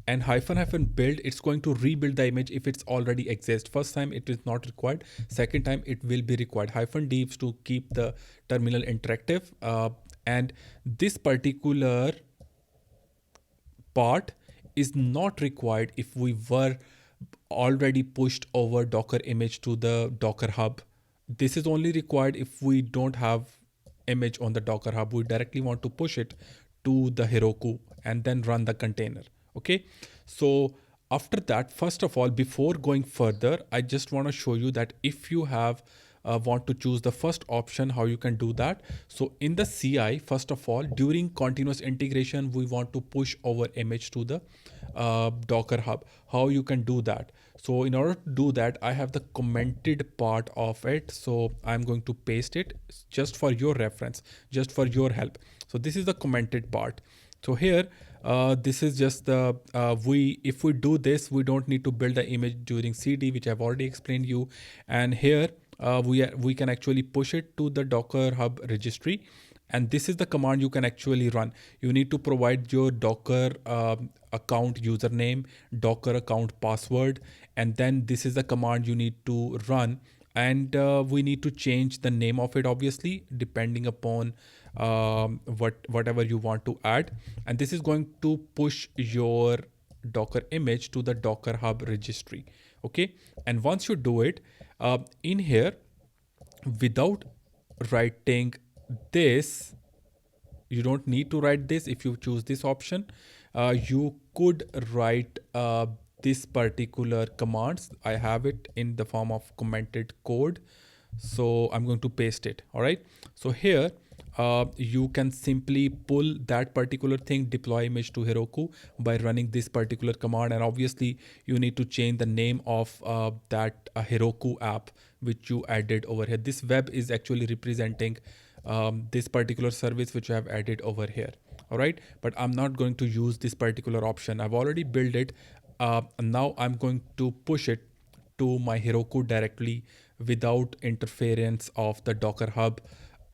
and -- build. It's going to rebuild the image if it's already exists. First time it is not required. Second time it will be required. -d to keep the terminal interactive. And this particular part is not required if we were already pushed over Docker image to the Docker Hub. This is only required if we don't have image on the Docker Hub. We directly want to push it to the Heroku and then run the container. Okay, so after that, first of all, before going further, I just want to show you that if you have want to choose the first option, how you can do that. So in the CI, first of all, during continuous integration, we want to push our image to the Docker Hub. How you can do that? So in order to do that, I have the commented part of it. So I'm going to paste it just for your reference, just for your help. So this is the commented part. So here, this is just the if we do this, we don't need to build the image during CD, which I've already explained you. And here we can actually push it to the Docker Hub registry, and this is the command you can actually run. You need to provide your Docker account username, Docker account password, and then this is the command you need to run. And we need to change the name of it, obviously, depending upon whatever you want to add. And this is going to push your Docker image to the Docker Hub registry. Okay, and once you do it, in here, without writing this, you don't need to write this. If you choose this option, you could write this particular commands. I have it in the form of commented code, so I'm going to paste it. All right, so here you can simply pull that particular thing, deploy image to Heroku, by running this particular command. And obviously you need to change the name of that Heroku app which you added over here. This web is actually representing this particular service which I have added over here. All right, but I'm not going to use this particular option. I've already built it. Now I'm going to push it to my Heroku directly without interference of the Docker Hub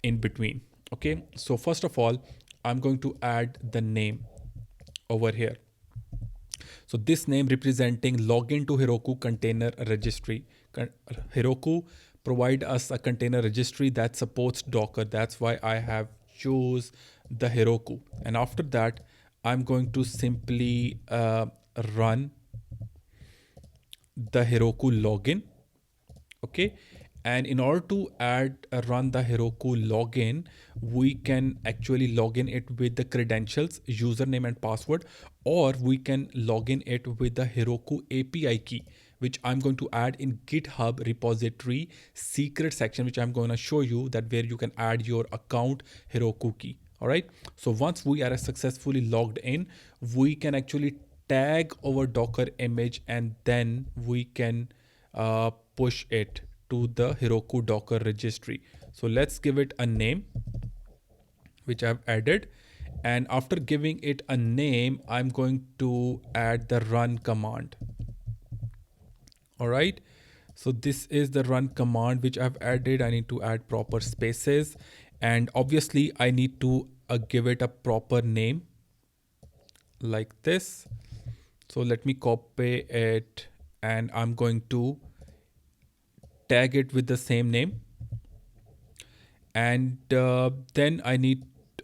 in between. Okay, so first of all, I'm going to add the name over here. So this name representing login to Heroku container registry. Heroku provide us a container registry that supports Docker. That's why I have choose the Heroku. And after that, I'm going to simply run the Heroku login. Okay, and in order to run the Heroku login, we can actually login it with the credentials, username and password, or we can login it with the Heroku API key, which I'm going to add in GitHub repository secret section, which I'm going to show you that where you can add your account Heroku key. All right, so once we are successfully logged in, we can actually tag our Docker image, and then we can push it to the Heroku Docker registry. So let's give it a name, which I've added. And after giving it a name, I'm going to add the run command. All right, so this is the run command which I've added. I need to add proper spaces, and obviously I need to give it a proper name. like this. So let me copy it and I'm going to tag it with the same name. And then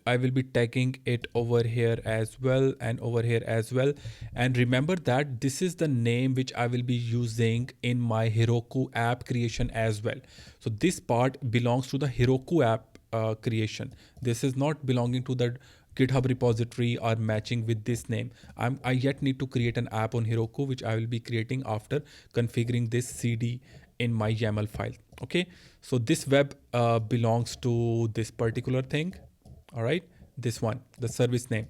I will be tagging it over here as well and over here as well. And remember that this is the name which I will be using in my Heroku app creation as well. So this part belongs to the Heroku app creation. This is not belonging to the GitHub repository or matching with this name. I yet need to create an app on Heroku, which I will be creating after configuring this CD in my YAML file. Okay, so this web belongs to this particular thing. All right, this one, the service name.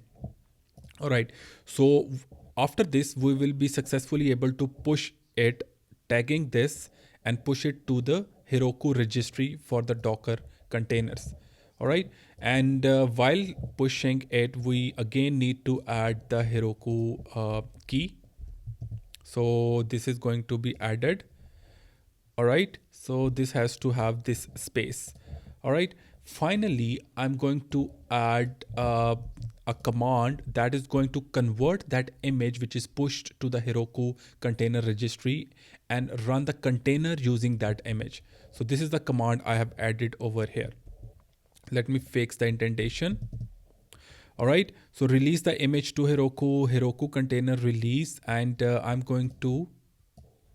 All right, so after this we will be successfully able to push it, tagging this and push it to the Heroku registry for the Docker containers. All right, and while pushing it, we again need to add the Heroku key. So this is going to be added. All right, so this has to have this space. All right, finally I'm going to add a command that is going to convert that image which is pushed to the Heroku container registry and run the container using that image. So this is the command I have added over here. Let me fix the indentation. All right, so release the image to Heroku container release, and I'm going to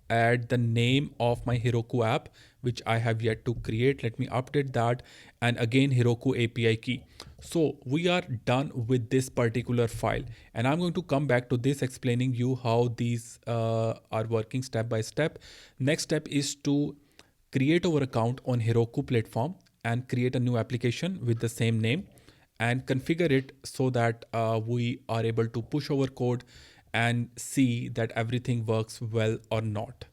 add the name of my Heroku app, which I have yet to create. Let me update that. And again, Heroku API key. So we are done with this particular file. And I'm going to come back to this, explaining you how these are working step by step. Next step is to create our account on Heroku platform and create a new application with the same name and configure it so that we are able to push our code and see that everything works well or not.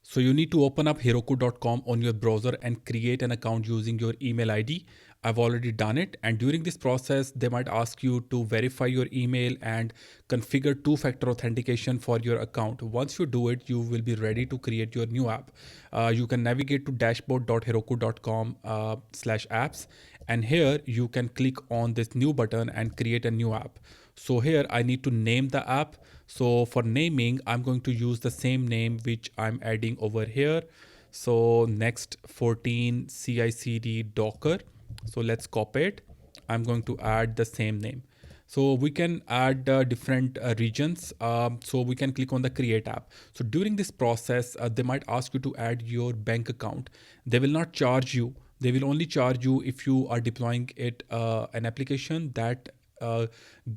So you need to open up heroku.com on your browser and create an account using your email ID. I've already done it. And during this process, they might ask you to verify your email and configure two-factor authentication for your account. Once you do it, you will be ready to create your new app. You can navigate to dashboard.heroku.com/apps. And here you can click on this new button and create a new app. So here I need to name the app. So for naming, I'm going to use the same name which I'm adding over here. So next 14 CI/CD Docker. So let's copy it. I'm going to add the same name. So we can add different regions. So we can click on the create app. So during this process, they might ask you to add your bank account. They will not charge you. They will only charge you if you are deploying it an application that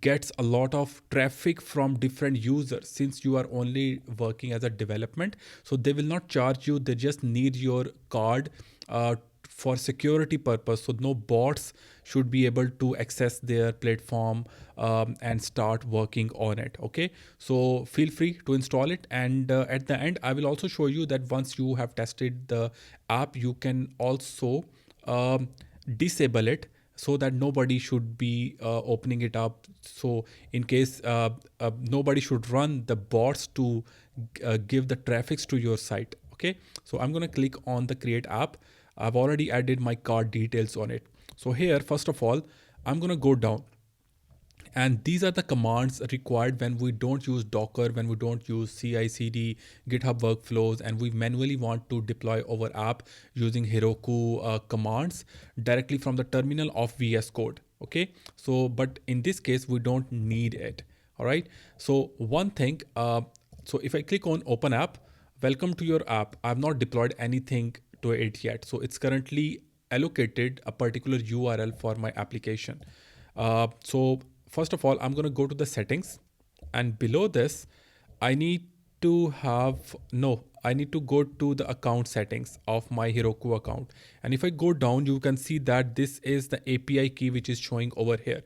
gets a lot of traffic from different users, since you are only working as a development. So they will not charge you. They just need your card for security purpose. So no bots should be able to access their platform and start working on it. Okay, so feel free to install it. And at the end, I will also show you that once you have tested the app, you can also disable it so that nobody should be opening it up. So in case nobody should run the bots to give the traffics to your site. Okay, so I'm going to click on the create app. I've already added my card details on it. So here, first of all, I'm going to go down. And these are the commands required when we don't use Docker, when we don't use CI/CD, GitHub Workflows, and we manually want to deploy our app using Heroku commands directly from the terminal of VS Code. Okay, so but in this case, we don't need it. All right. So one thing, so if I click on Open App, welcome to your app. I've not deployed anything to it yet. So it's currently allocated a particular URL for my application. So first of all, I'm going to go to the settings, and below this, I need to go to the account settings of my Heroku account. And if I go down, you can see that this is the API key which is showing over here.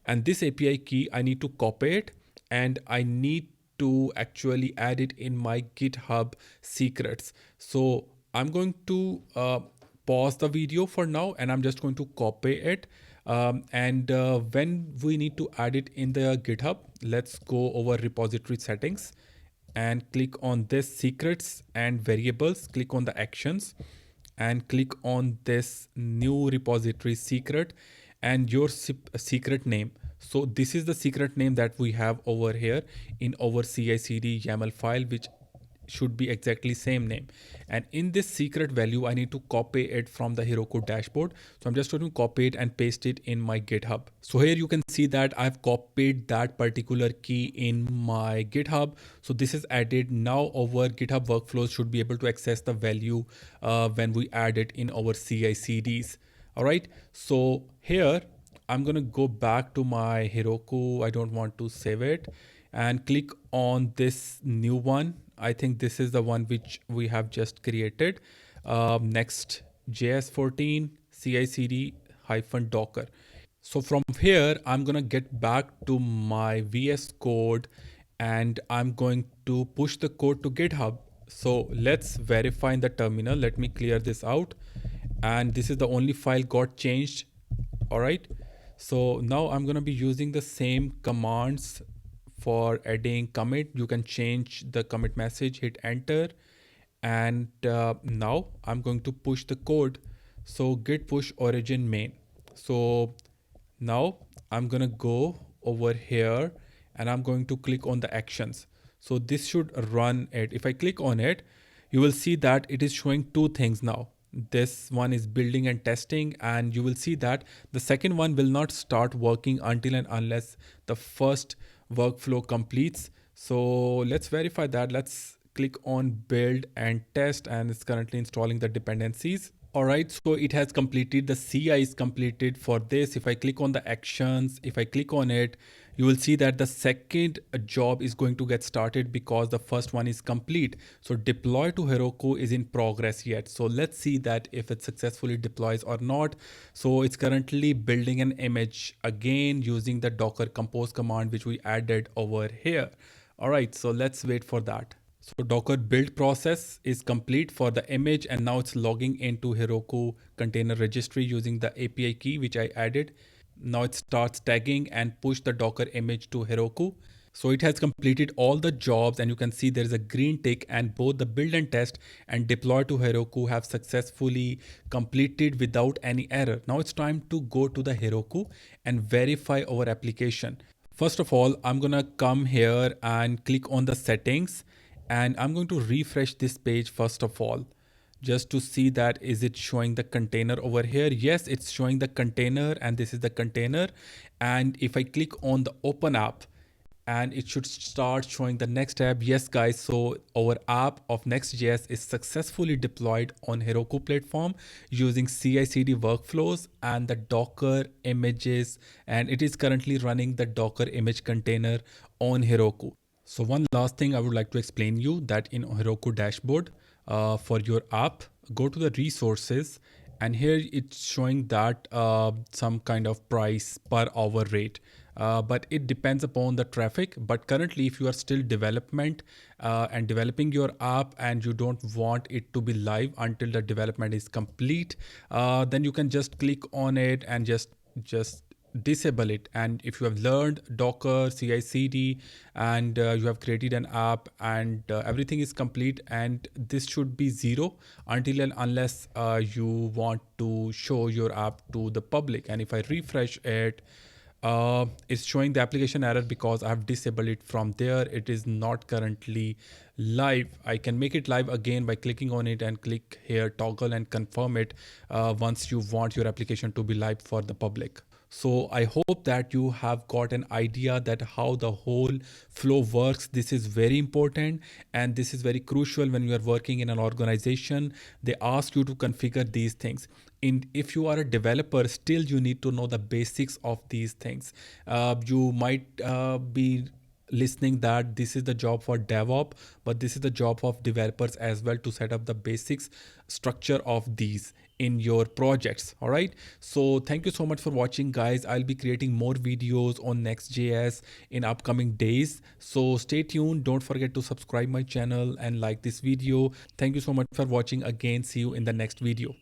And this API key, I need to copy it, and I need to actually add it in my GitHub secrets. So I'm going to pause the video for now, and I'm just going to copy it. And when we need to add it in the GitHub, let's go over repository settings and click on this secrets and variables. Click on the actions and click on this new repository secret and your secret name. So this is the secret name that we have over here in our CI/CD YAML file, which should be exactly same name. And in this secret value, I need to copy it from the Heroku dashboard. So I'm just going to copy it and paste it in my GitHub. So here you can see that I've copied that particular key in my GitHub. So this is added. Now our GitHub workflows should be able to access the value when we add it in our CI/CDs. All right. So here I'm going to go back to my Heroku. I don't want to save it, and click on this new one. I think this is the one which we have just created. Next.js 14 CI/CD -docker. So from here, I'm going to get back to my VS Code and I'm going to push the code to GitHub. So let's verify in the terminal. Let me clear this out. And this is the only file got changed. All right. So now I'm going to be using the same commands for adding commit. You can change the commit message, hit enter. And now I'm going to push the code. So git push origin main. So now I'm going to go over here and I'm going to click on the actions. So this should run it. If I click on it, you will see that it is showing two things now. This one is building and testing, and you will see that the second one will not start working until and unless the first workflow completes. So let's verify that. Let's click on build and test, and it's currently installing the dependencies. All right, so it has completed. The CI is completed for this. If I click on the actions, if I click on it, you will see that the second job is going to get started because the first one is complete. So deploy to Heroku is in progress yet. So let's see that if it successfully deploys or not. So it's currently building an image again using the docker-compose command, which we added over here. All right, so let's wait for that. So Docker build process is complete for the image, and now it's logging into Heroku container registry using the API key, which I added. Now it starts tagging and push the Docker image to Heroku. So it has completed all the jobs, and you can see there is a green tick, and both the build and test and deploy to Heroku have successfully completed without any error. Now it's time to go to the Heroku and verify our application. First of all, I'm going to come here and click on the settings, and I'm going to refresh this page first of all, just to see that is it showing the container over here. Yes, it's showing the container, and this is the container. And if I click on the open app, and it should start showing the next tab. Yes guys, so our app of Next.js is successfully deployed on Heroku platform using CI/CD workflows and the Docker images, and it is currently running the Docker image container on Heroku. So one last thing I would like to explain you that in Heroku dashboard for your app, go to the resources, and here it's showing that some kind of price per hour rate. But it depends upon the traffic. But currently, if you are still development and developing your app and you don't want it to be live until the development is complete, then you can just click on it and just disable it. And if you have learned Docker, CI/CD, and you have created an app and everything is complete, and this should be 0 until and unless you want to show your app to the public. And if I refresh it, it's showing the application error because I have disabled it from there. It is not currently live. I can make it live again by clicking on it and click here toggle and confirm it once you want your application to be live for the public. So I hope that you have got an idea that how the whole flow works. This is very important, and this is very crucial when you are working in an organization. They ask you to configure these things. If you are a developer, still you need to know the basics of these things. You might be listening that this is the job for DevOps, but this is the job of developers as well to set up the basics structure of these in your projects. All right, so thank you so much for watching guys. I'll be creating more videos on Next.js in upcoming days, so stay tuned. Don't forget to subscribe my channel and like this video. Thank you so much for watching again. See you in the next video.